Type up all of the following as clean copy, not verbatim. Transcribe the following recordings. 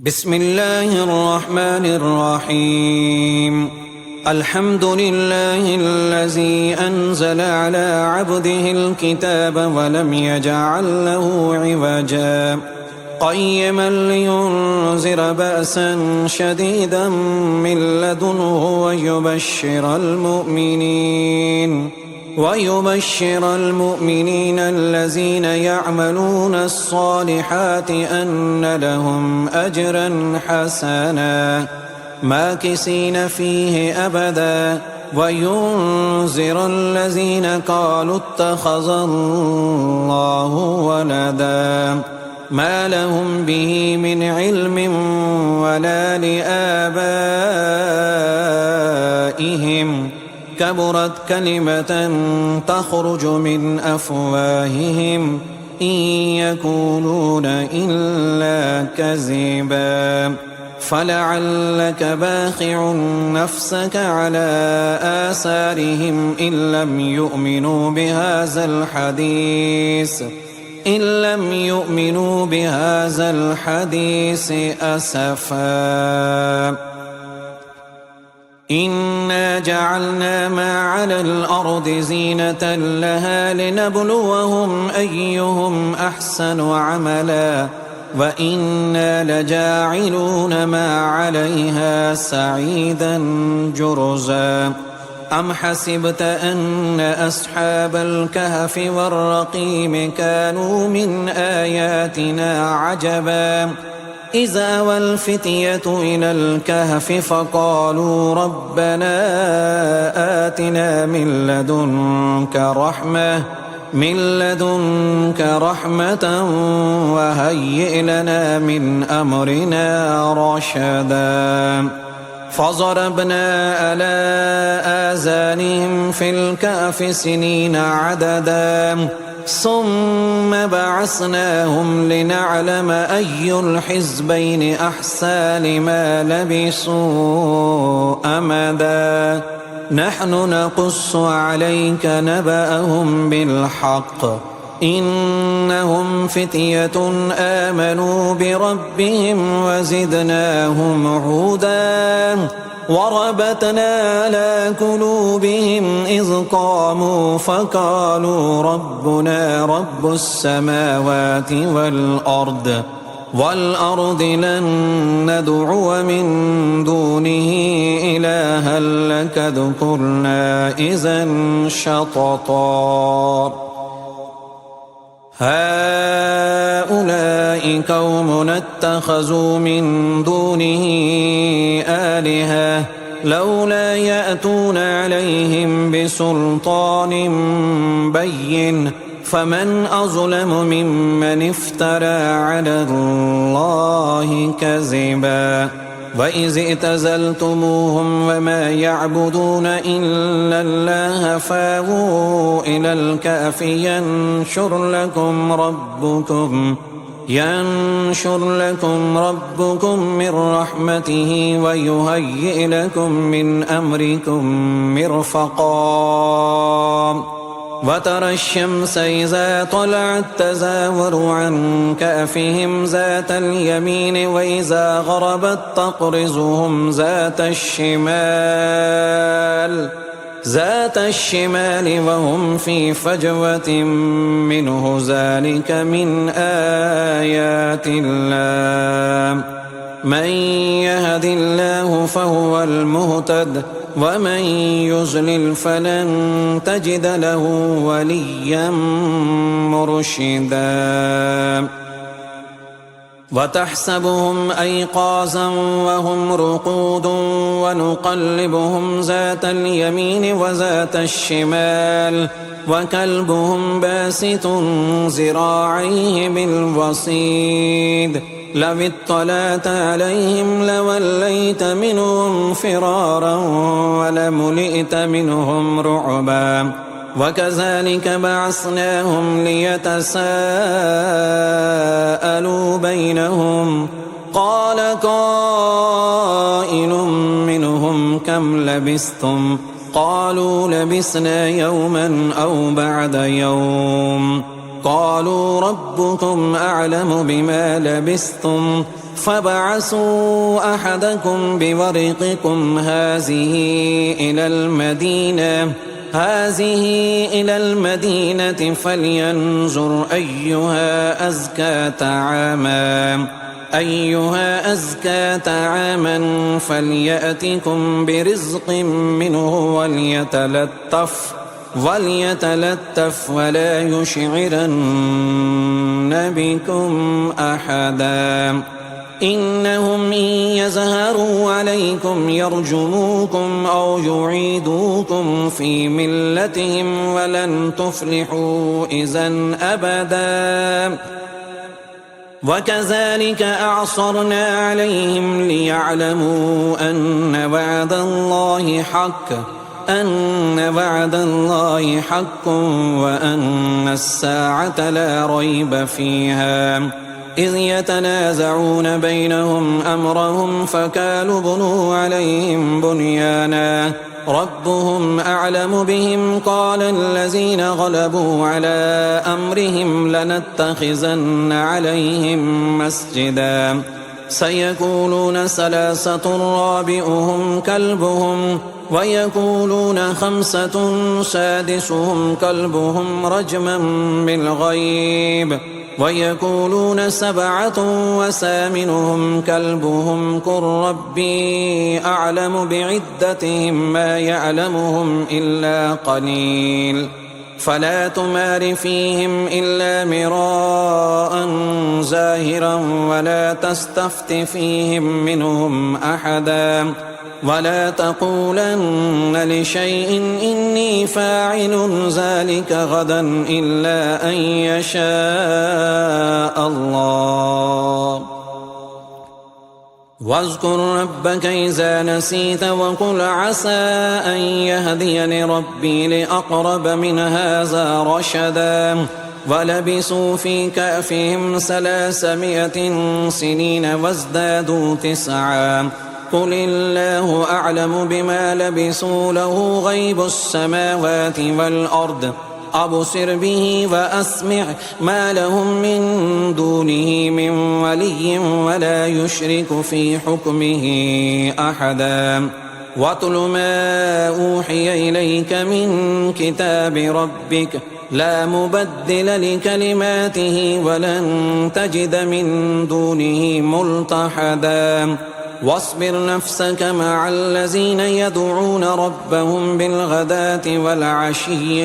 بسم الله الرحمن الرحيم. الحمد لله الذي أنزل على عبده الكتاب ولم يجعل له عوجا قيما لينذر بأسا شديدا من لدنه ويبشر المؤمنين الذين يعملون الصالحات أن لهم أجرا حسنا ماكثين فيه أبدا وينذر الذين قالوا اتخذ الله ولدا ما لهم به من علم ولا لآبائهم كبرت كلمة تخرج من أفواههم إن يقولون إلا كذبا فلعلك باخع نفسك على آثارهم إن لم يؤمنوا بهذا الحديث أسفا. إنا جعلنا ما على الأرض زينة لها لنبلوهم أيهم أحسن عملا وإنا لجاعلون ما عليها سعيدا جرزا. أم حسبت أن أصحاب الكهف والرقيم كانوا من آياتنا عجبا إذ أوى الفتية إلى الكهف فقالوا ربنا آتنا من لدنك رحمة وهيئ لنا من أمرنا رشدا. فضربنا على آذانهم في الكهف سنين عددا ثم بعثناهم لنعلم أي الحزبين أحصى لما لبثوا أمدا. نحن نقص عليك نبأهم بالحق إنهم فتية آمنوا بربهم وزدناهم هدى وربطنا على قلوبهم إذ قاموا فقالوا ربنا رب السماوات والأرض لن ندعو من دونه إلها لقد قلنا إذا شططا. هؤلاء قوم اتخذوا من دونه آلهة لولا يأتون عليهم بسلطان بين فمن أظلم ممن افترى على الله كذبا. وإذ اعتزلتموهم وما يعبدون إلا الله فاووا إلى الكهف ينشر لكم ربكم من رحمته ويهيئ لكم من أمركم مرفقا. وترى الشمس إذا طلعت تزاور عن كهفهم ذات اليمين وإذا غربت تقرضهم ذات الشمال وهم في فجوة منه ذلك من آيات الله. من يهد الله فهو المهتد ومن يضلل فلن تجد له وليا مرشدا. وتحسبهم أيقاظا وهم رقود ونقلبهم ذات اليمين وذات الشمال وكلبهم باسط ذراعيه بالوصيد لو اطلعت عليهم لوليت منهم فرارا ولملئت منهم رعبا. وكذلك بعثناهم ليتساءلوا بينهم قال قائل منهم كم لبثتم قالوا لبثنا يوما أو بعد يوم قالوا ربكم أعلم بما لبثتم فابعثوا أحدكم بورقكم هذه إلى المدينة فلينظر أيها أزكى طعاما فليأتكم برزق منه وليتلطف ولا يشعرن بكم أحدا إنهم إن يظهروا عليكم يرجموكم أو يعيدوكم في ملتهم ولن تفلحوا إذا أبدا وكذلك أعصرنا عليهم ليعلموا أن وعد الله حق وأن الساعة لا ريب فيها إذ يتنازعون بينهم أمرهم فقالوا بنوا عليهم بنيانا ربهم أعلم بهم قال الذين غلبوا على أمرهم لنتخذن عليهم مسجدا سيقولون ثلاثة رابعهم كلبهم ويقولون خمسة سادسهم كلبهم رجما بالغيب ويقولون سبعة وثامنهم كلبهم قل ربي أعلم بعدتهم ما يعلمهم إلا قليل فلا تمار فيهم إلا مراء ظاهرا ولا تستفت فيهم منهم أحدا ولا تقولن لشيء إني فاعل ذلك غدا إلا أن يشاء الله واذكر ربك إذا نسيت وقل عسى أن يهديني ربي لأقرب من هذا رشدا ولبثوا في كهفهم 300 سنين وازدادوا 9 قل الله أعلم بما لبثوا له غيب السماوات والأرض أبصر به وأسمع ما لهم من دونه من ولي ولا يشرك في حكمه أحدا واتل ما أوحي إليك من كتاب ربك لا مبدل لكلماته ولن تجد من دونه ملتحدا واصبر نفسك مع الذين يدعون ربهم بالغداة والعشي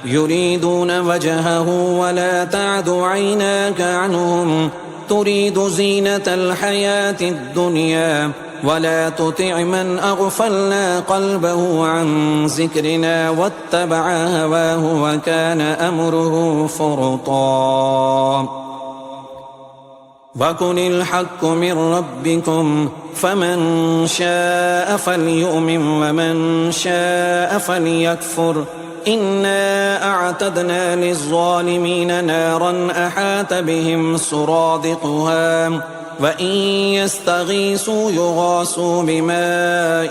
يريدون وجهه ولا تعد عيناك عنهم تريد زينة الحياة الدنيا ولا تطع من أغفلنا قلبه عن ذكرنا واتبع هواه وكان أمره فرطا وقل الحق من ربكم فمن شاء فليؤمن ومن شاء فليكفر إنا أعتدنا للظالمين نارا أحاط بهم سرادقها وإن يستغيثوا يغاثوا بماء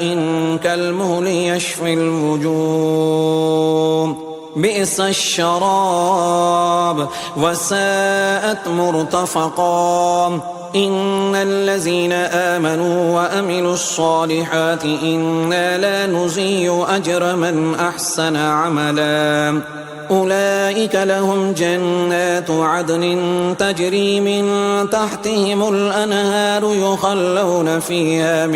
كالمهل يشفي الوجوه بئس الشراب وساءت مرتفقا إن الذين آمنوا وأملوا الصالحات إنا لا نضيع أجر من أحسن عملا أولئك لهم جنات عدن تجري من تحتهم الأنهار يحلون فيها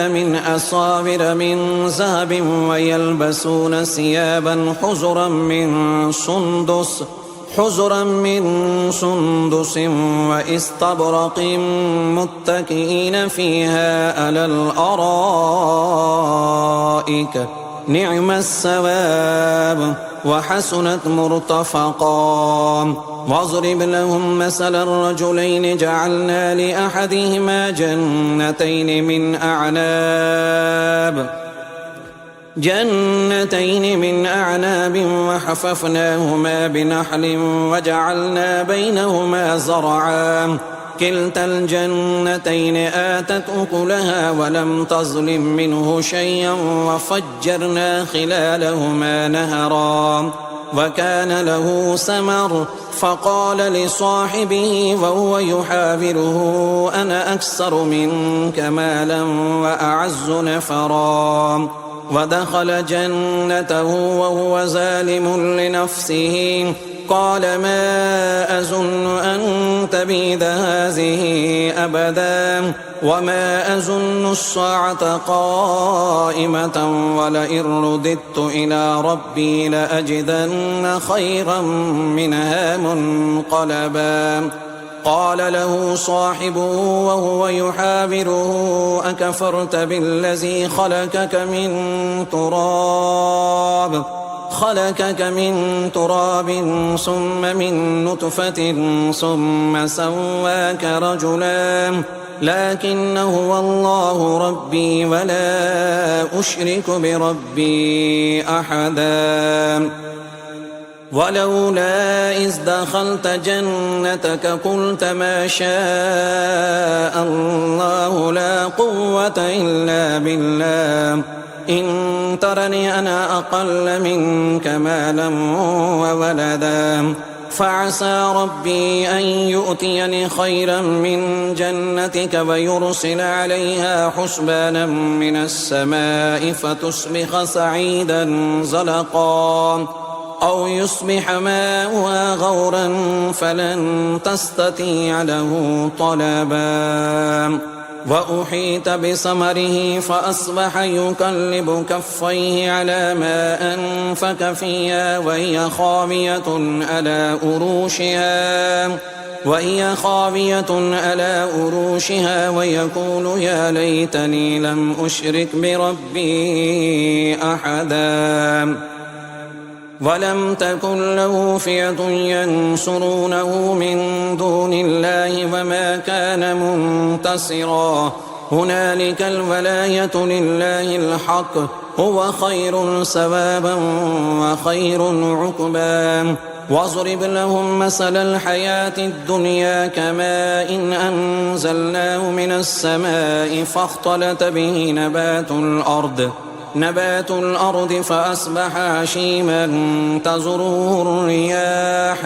من أساور من ذهب ويلبسون ثيابا حزرا من سندس واستبرق متكئين فيها على الأرائك نعم الثواب وحسنت مرتفقا واضرب لهم مثل الرجلين جعلنا لأحدهما جنتين من أعناب وحففناهما بنخل وجعلنا بينهما زرعا كلتا الجنتين آتت أكلها ولم تظلم منه شيئا وفجرنا خلالهما نهرا وكان له ثمر فقال لصاحبه وهو يحاوره أنا أكثر منك مالا وأعز نفرا ودخل جنته وهو ظالم لنفسه قال ما أظن أن تبيد هذه أبدا وما أظن الساعة قائمة ولئن رددت إلى ربي لأجدن خيرا منها منقلبا قال له صاحبه وهو يحاوره أكفرت بالذي خلقك من تراب ثم من نطفة ثم سواك رجلا لكن هو الله ربي ولا أشرك بربي أحدا ولولا إذ دخلت جنتك قلت ما شاء الله لا قوة إلا بالله إن ترني أنا أقل منك مالا وولدا فعسى ربي أن يؤتيني خيرا من جنتك ويرسل عليها حسبانا من السماء فتصبح صعيدا زلقا أو يصبح ماؤها غورا فلن تستطيع له طلبا وأحيط بثمره فأصبح يقلب كفيه على ما أنفق فيها وهي خاوية على أروشها ويقول يا ليتني لم أشرك بربي أحدا ولم تكن له فئة ينصرونه من دون الله وما كان منتصرا هنالك الولاية لله الحق هو خير ثوابا وخير عقبا واضرب لهم مثل الحياة الدنيا كماء إن أنزلناه من السماء فاختلط به نبات الأرض فأصبح هشيما تذروه الرياح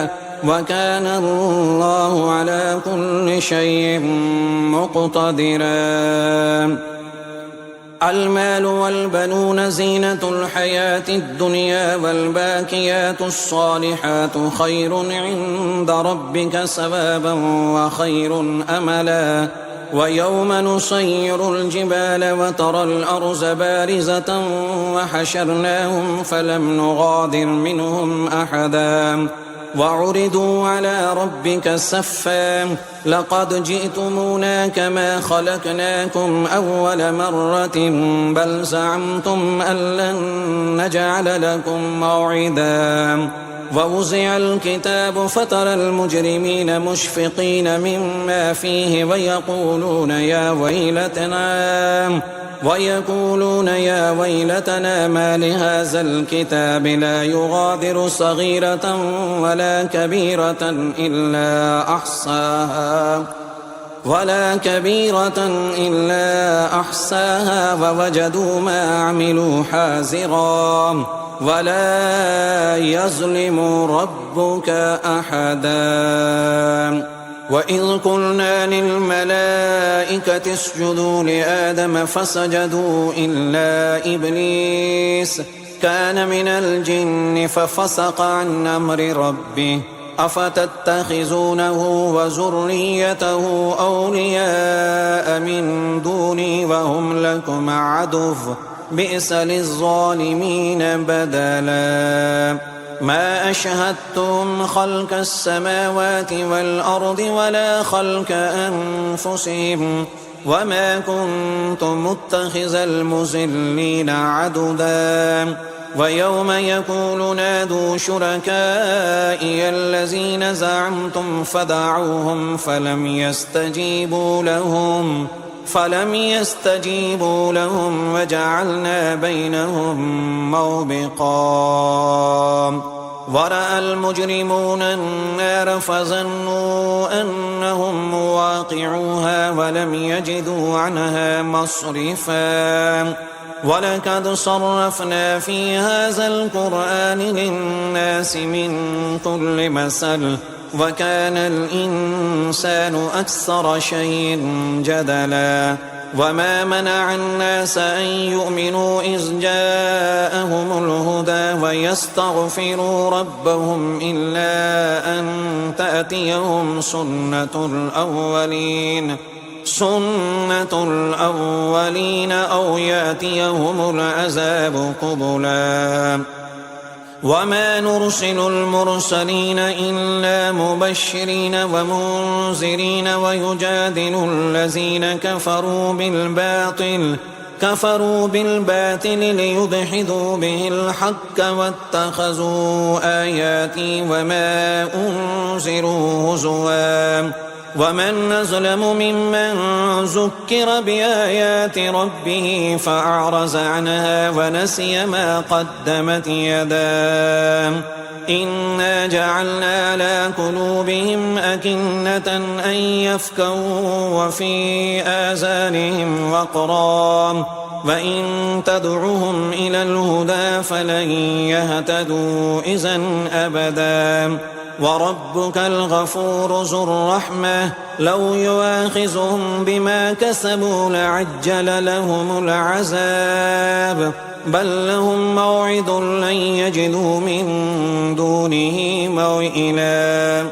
وكان الله على كل شيء مقتدرا المال والبنون زينة الحياة الدنيا والباقيات الصالحات خير عند ربك ثوابا وخير أملا ويوم نسير الجبال وترى الأرض بارزة وحشرناهم فلم نغادر منهم أحدا وعرضوا على ربك صفا لقد جئتمونا كما خلقناكم أول مرة بل زعمتم أن لن نجعل لكم موعدا ووزع الكتاب فترى المجرمين مشفقين مما فيه ويقولون يا ويلتنا ما لهذا الكتاب لا يغادر صغيرة ولا كبيرة إلا أحصاها ووجدوا ما عملوا حاضرا ولا يظلم ربك أحدا وإذ قلنا للملائكة اسجدوا لآدم فسجدوا إلا إبليس كان من الجن ففسق عن أمر ربه أفتتخذونه وذريته أولياء من دوني وهم لكم عدو بئس للظالمين بدلا ما أشهدتم خلق السماوات والأرض ولا خلق أنفسهم وما كنت متخذ المضلين عضدا ويوم يقول نادوا شركائي الذين زعمتم فدعوهم فلم يستجيبوا لهم وجعلنا بينهم موبقا ورأى المجرمون النار فظنوا أنهم مواقعوها ولم يجدوا عنها مصرفا ولقد صرفنا في هذا القرآن للناس من كل مثل وكان الإنسان أكثر شيء جدلا وما منع الناس أن يؤمنوا إذ جاءهم الهدى ويستغفروا ربهم إلا أن تأتيهم سنة الأولين أو يأتيهم العذاب قبلا وما نرسل المرسلين إلا مبشرين ومنذرين ويجادل الذين كفروا بالباطل ليدحضوا به الحق واتخذوا آياتي وما أنذروا هزوا ومن أظلم ممن ذكر بآيات ربه فأعرض عنها ونسي ما قدمت يداه إنا جعلنا على قلوبهم أكنة أن يفقهوا وفي آذانهم وقرا وإن تدعهم إلى الهدى فلن يهتدوا إذا أبدا وربك الغفور ذو الرحمة لو يؤاخذهم بما كسبوا لعجل لهم العذاب بل لهم موعد لن يجدوا من دونه موئلا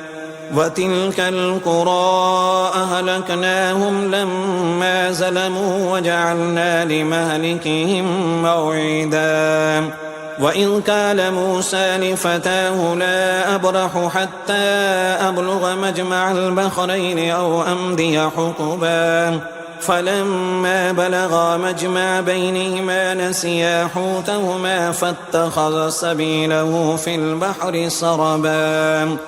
وتلك القرى أهلكناهم لما ظلموا وجعلنا لمهلكهم موعدا وإذ قال موسى لفتاه لا أبرح حتى أبلغ مجمع البحرين أو أمضي حقبا فلما بلغا مجمع بينهما نسيا حوتهما فاتخذ سبيله في البحر سربا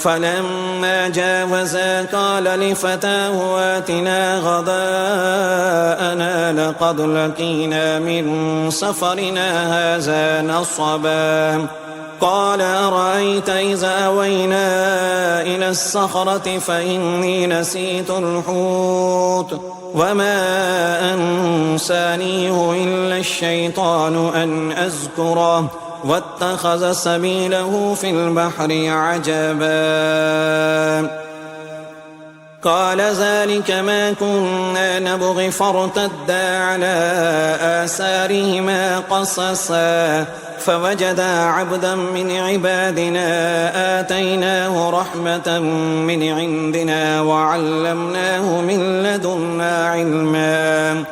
فلما جاوزا قال لفتاه آتنا غداءنا لقد لقينا من سفرنا هذا نصبا قال أرأيت إذا أوينا إلى الصخرة فإني نسيت الحوت وما أنسانيه إلا الشيطان أن أذكره واتخذ سبيله في البحر عجبا قال ذلك ما كنا نبغي فارتدا على آثارهما قصصا فوجدا عبدا من عبادنا آتيناه رحمة من عندنا وعلمناه من لدنا علما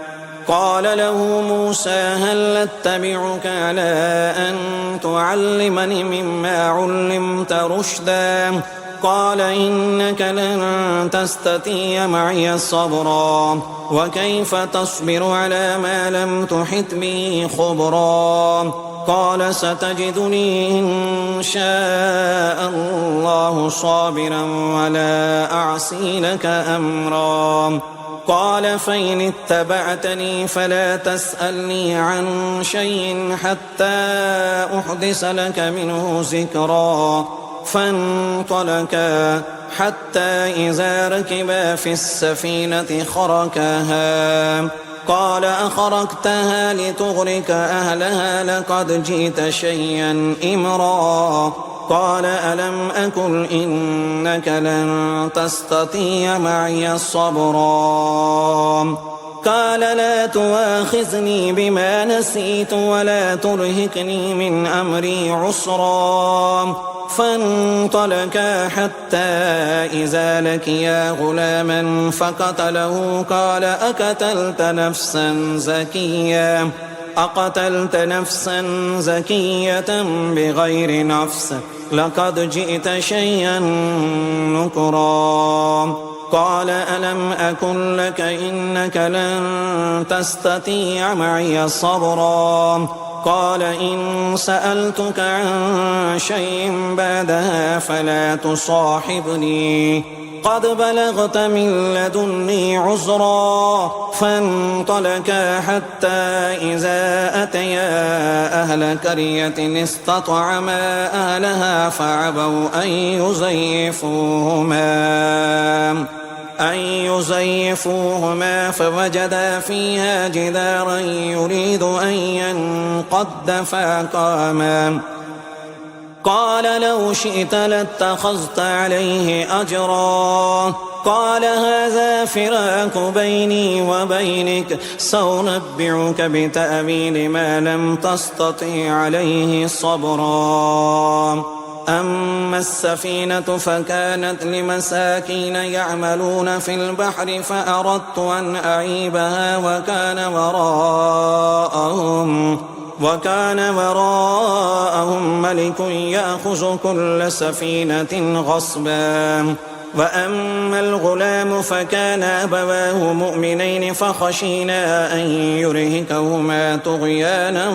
قال له موسى هل اتبعك على أن تعلمني مما علمت رشدا قال إنك لن تستطيع معي صبرا وكيف تصبر على ما لم تحط به خبرا قال ستجدني إن شاء الله صابرا ولا أعصي لك أمرا قال فإن اتبعتني فلا تسألني عن شيء حتى أحدث لك منه ذكرا فانطلقا حتى إذا ركبا في السفينة خرقها قال أخرقتها لتغرق أهلها لقد جئت شيئا إمرا قال ألم أقل إنك لن تستطيع معي صبرا قال لا تؤاخذني بما نسيت ولا ترهقني من أمري عسرا فانطلقا حتى إذا لقيا غلاما فقتله قال أقتلت نفسا زكية بغير نفس لقد جئت شيئا نكرا قال ألم أكن لك إنك لن تستطيع معي صبرا قال إن سألتك عن شيء بعدها فلا تصاحبني قد بلغت من لدني عذرا فانطلقا حتى إذا أتيا أهل قرية استطعما أهلها فعبوا أن زيفوهما فوجدا فيها جدارا يريد أن ينقض فأقاما قال لو شئت لاتخذت عليه أجرا قال هذا فراق بيني وبينك سأنبئك بتأويل ما لم تستطع عليه صبرا أما السفينة فكانت لمساكين يعملون في البحر فأردت أن أعيبها وكان وراءهم ملك يأخذ كل سفينة غصبا وأما الغلام فكان أبواه مؤمنين فخشينا أن يرهقهما طغيانا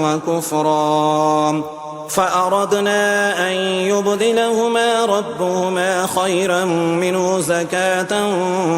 وكفرا فأردنا أن يبدلهما ربهما خيرا منه زكاة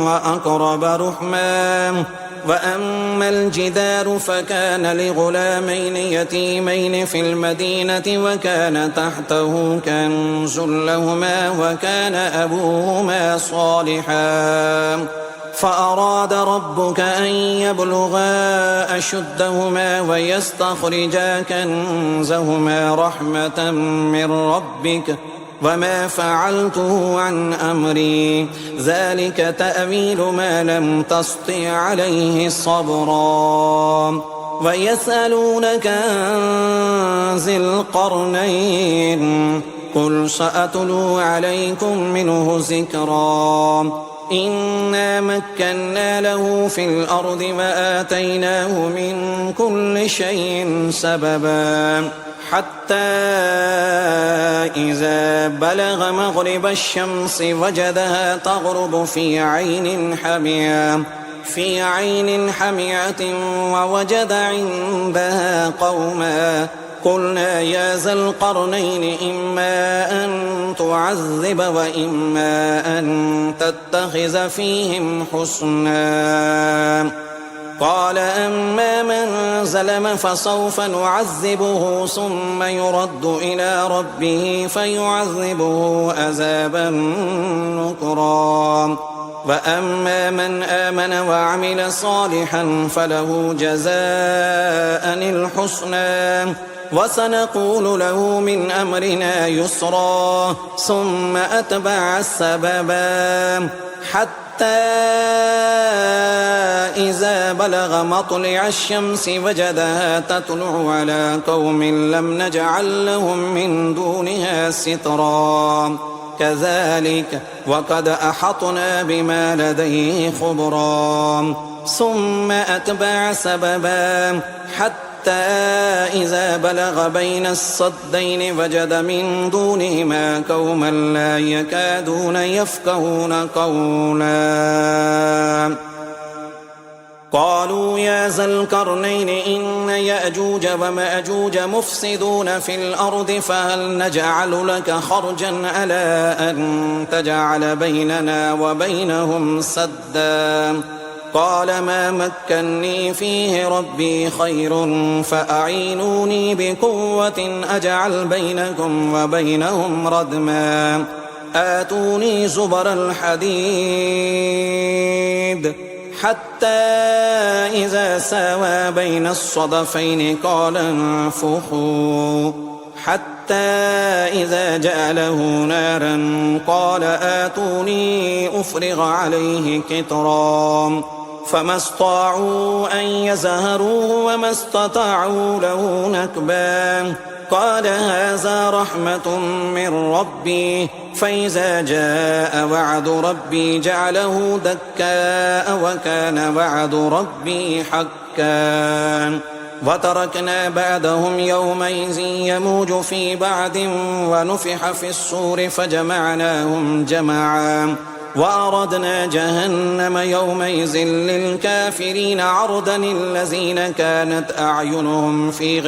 وأقرب رحما وأما الجدار فكان لغلامين يتيمين في المدينة وكان تحته كنز لهما وكان أبوهما صالحا فأراد ربك أن يبلغا أشدهما ويستخرجا كنزهما رحمة من ربك وما فعلته عن أمري ذلك تأويل ما لم تسطع عليه صبرا ويسألونك عن ذي القرنين قل سأتلو عليكم منه ذكرا إنا مكنا له في الأرض وآتيناه من كل شيء سببا حتى إذا بلغ مغرب الشمس وجدها تغرب في عين حمية ووجد عندها قوما قلنا يا ذا القرنين إما أن تعذب وإما أن تتخذ فيهم حسنا قال أما من ظلم فسوف نعذبه ثم يرد إلى ربه فيعذبه عذابا نكرا وأما من آمن وعمل صالحا فله جزاء الحسنى وسنقول له من أمرنا يسرا ثم أتبع السببا حتى إذا بلغ مطلع الشمس وجدها تطلع على قوم لم نجعل لهم من دونها سترا كذلك وقد أحطنا بما لديه خبرا ثم أتبع سببا حتى إذا بلغ بين الصدين وجد من دونهما قوما لا يكادون يفقهون قولا قالوا يا ذا القرنين إن يأجوج ومأجوج مفسدون في الأرض فهل نجعل لك خرجا على أن تجعل بيننا وبينهم سدا قال ما مكني فيه ربي خير فأعينوني بقوة أجعل بينكم وبينهم ردما آتوني زبر الحديد حتى إذا ساوى بين الصدفين قال انفخوا حتى إذا جعله نارا قال آتوني أفرغ عليه قطرا فما استطاعوا أن يزهروه وما استطاعوا له نكبا قال هذا رحمة من ربي فإذا جاء وعد ربي جعله دكاء وكان وعد ربي حقا وتركنا بعدهم يومئذ يموج في بعد ونفح في الصور فجمعناهم جمعا وأردنا جهنم يومئذ للكافرين عرضا الذين كانت أعينهم في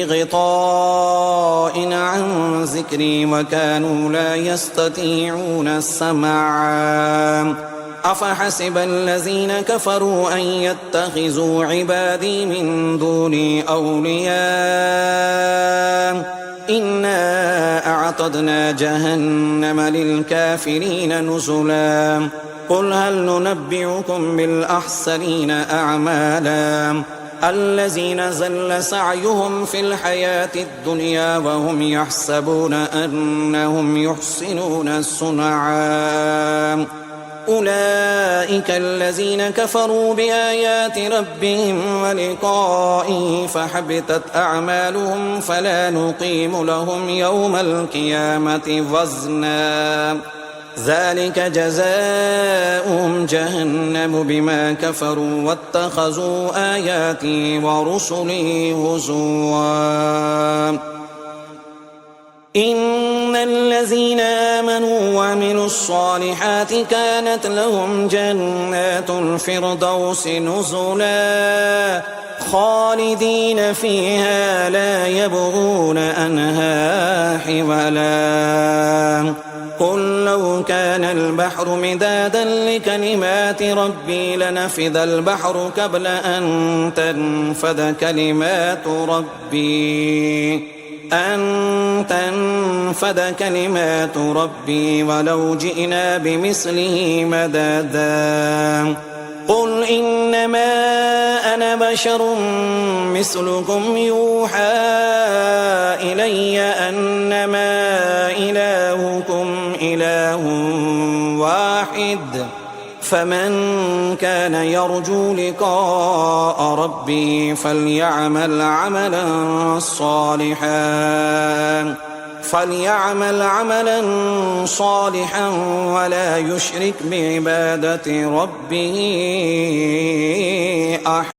غطاء عن ذكري وكانوا لا يستطيعون سمعا أفحسب الذين كفروا أن يتخذوا عبادي من دوني أولياء إنا أعتدنا جهنم للكافرين نزلا قل هل ننبئكم بالأخسرين أعمالا الذين زل سعيهم في الحياة الدنيا وهم يحسبون أنهم يحسنون صنعا أولئك الذين كفروا بآيات ربهم ولقائه فحبطت أعمالهم فلا نقيم لهم يوم القيامة وزنا ذلك جزاؤهم جهنم بما كفروا واتخذوا آياتي ورسلي هزوا إن الذين آمنوا وعملوا الصالحات كانت لهم جنات الفردوس نزلا خالدين فيها لا يبغون عنها حولا قل لو كان البحر مدادا لكلمات ربي لنفد البحر قبل أن تنفد كلمات ربي ولو جئنا بمثله مددا قل إنما أنا بشر مثلكم يوحى إلي أنما إلهكم إله واحد فمن كان يرجو لقاء ربه فليعمل عملا صالحا ولا يشرك بعبادة ربه أحدا